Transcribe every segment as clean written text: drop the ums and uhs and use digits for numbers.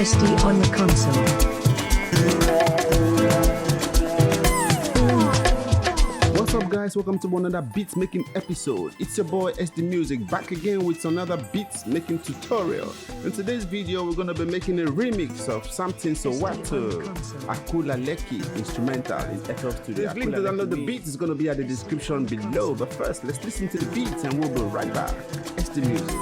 SD on the console. What's up guys, welcome to another beats making episode. It's your boy SD Music back again with another beats making tutorial. In today's video we're gonna be making a remix of something so what Akulaleki instrumental in FL Studio. The link to download the beats is gonna be at the description below, but first let's listen to the beats and we'll be right back. SD Music.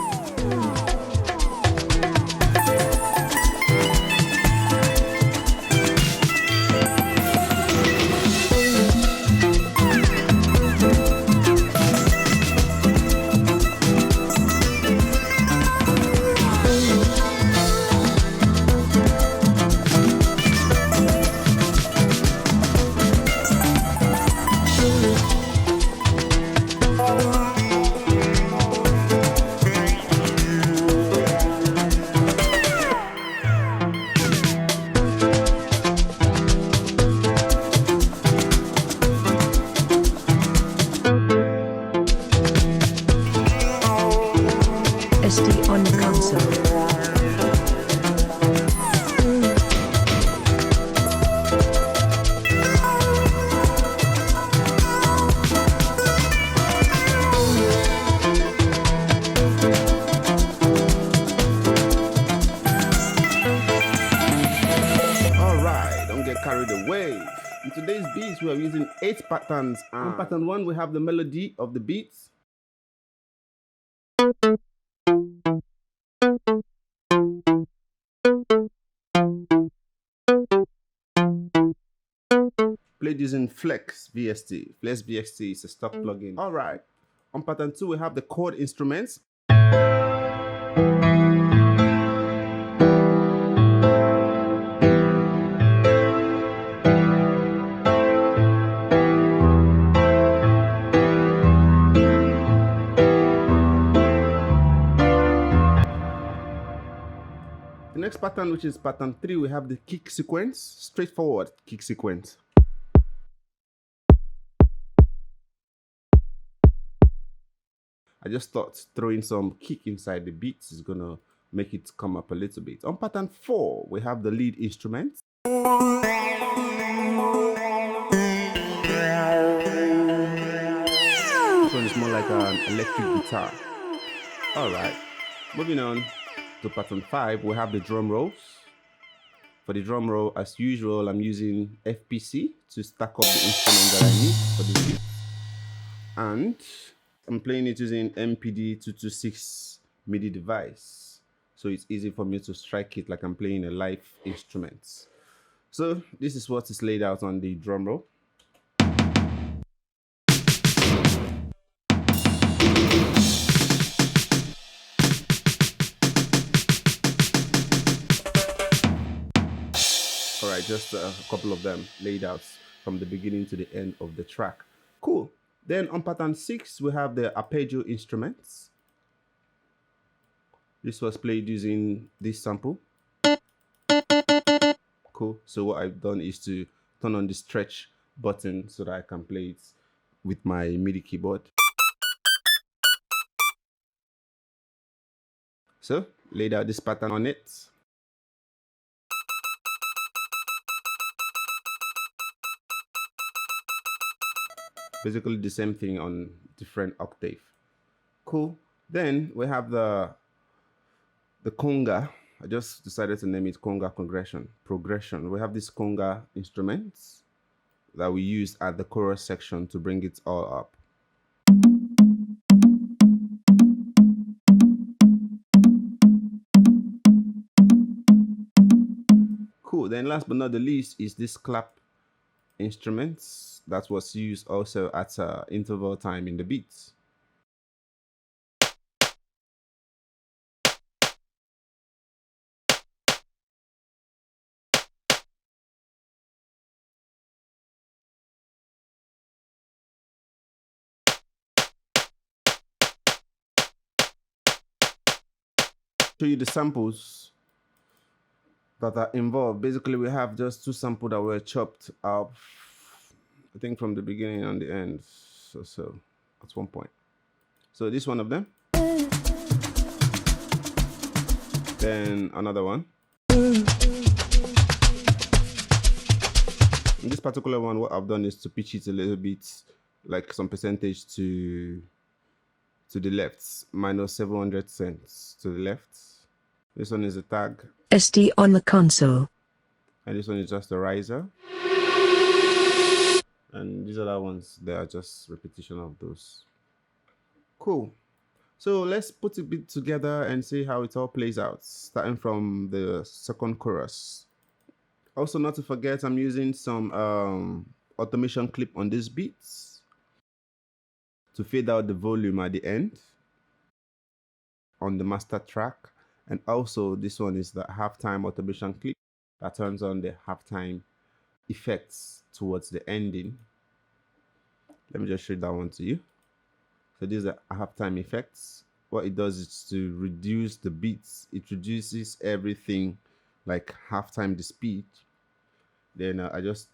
SD on the console. Alright, don't get carried away. In today's beats, we are using 8 patterns. On pattern 1, we have the melody of the beats. Played using Flex VST. Flex VST is a stock plugin. Alright, on pattern 2, we have the chord instruments. The next pattern, which is pattern 3, we have the kick sequence, straightforward kick sequence. I just thought throwing some kick inside the beats is gonna make it come up a little bit. On pattern 4, we have the lead instrument. This one is more like an electric guitar. Alright, moving on. To pattern 5, we have the drum rolls. For the drum roll, as usual, I'm using FPC to stack up the instrument that I need for the beat. And I'm playing it using MPD226 MIDI device. So it's easy for me to strike it like I'm playing a live instrument. So this is what is laid out on the drum roll. Alright, just a couple of them laid out from the beginning to the end of the track. Cool. Then on pattern 6, we have the arpeggio instruments. This was played using this sample. Cool. So what I've done is to turn on the stretch button so that I can play it with my MIDI keyboard. So, laid out this pattern on it. Basically the same thing on different octave. Cool. Then we have the conga. I just decided to name it conga progression. We have this conga instruments that we use at the chorus section to bring it all up. Cool. Then last but not the least is this clap instruments that was used also at interval time in the beats. Show you the samples that are involved. Basically, we have just 2 samples that were chopped up, I think from the beginning and the end. So at one point. So this one of them. Then another one. In this particular one, what I've done is to pitch it a little bit, like some percentage to the left, minus 700 cents to the left. This one is a tag. SD on the console. And this one is just a riser. And these other ones, they are just repetition of those. Cool. So let's put a bit together and see how it all plays out, starting from the second chorus. Also, not to forget, I'm using some automation clip on these beats to fade out the volume at the end on the master track. And also, this one is the halftime automation clip that turns on the halftime effects towards the ending. Let me just show that one to you. So these are halftime effects. What it does is to reduce the beats. It reduces everything like halftime the speed. Then I just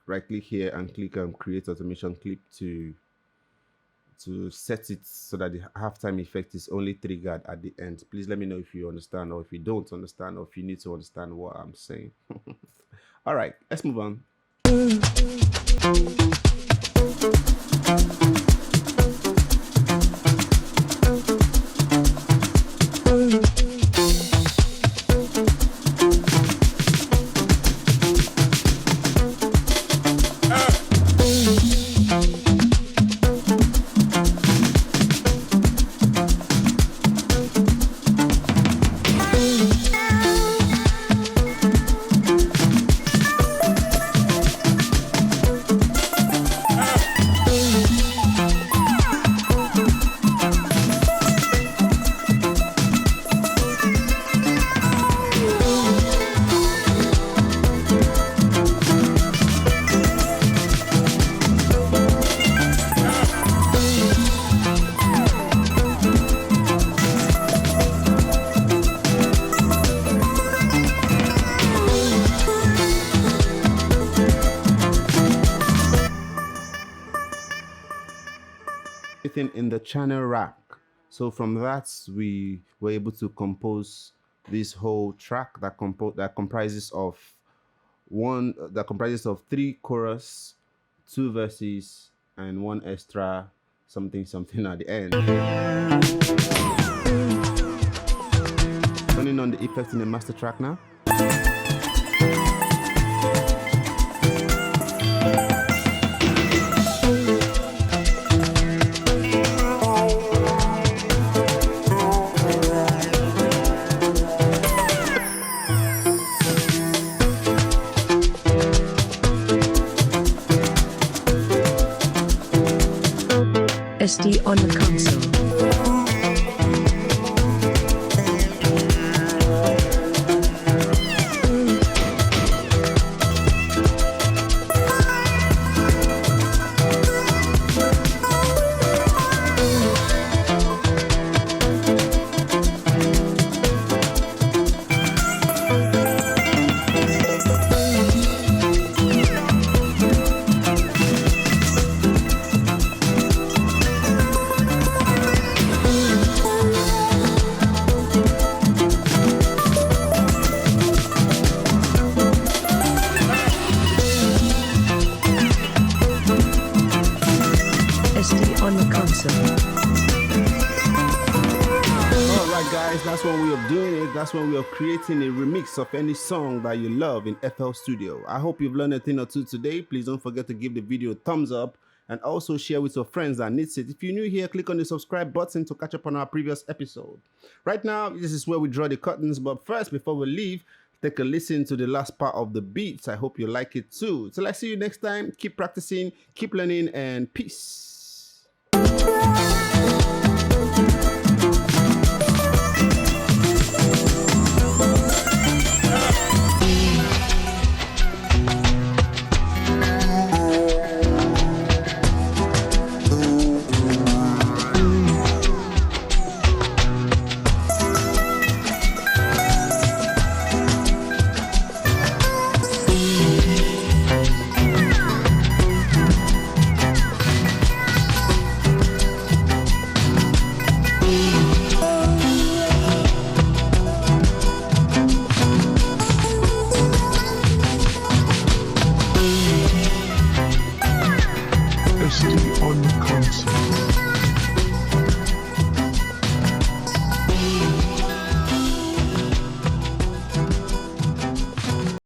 right click here and click on create automation clip to set it so that the halftime effect is only triggered at the end. Please let me know if you understand, or if you don't understand, or if you need to understand what I'm saying. All right, let's move on. In the channel rack. So from that, we were able to compose this whole track that comprises of three chorus, 2 verses, and 1 extra something at the end. Turning on the effects in the master track now. SD on the console. On the console. Alright guys, that's one way of doing it. That's one way of creating a remix of any song that you love in FL Studio. I hope you've learned a thing or two today. Please don't forget to give the video a thumbs up and also share with your friends that needs it. If you're new here, click on the subscribe button to catch up on our previous episode. Right now, this is where we draw the curtains, but first, before we leave, take a listen to the last part of the beats. I hope you like it too. Till I see you next time, keep practicing, keep learning, and peace. SD on the console.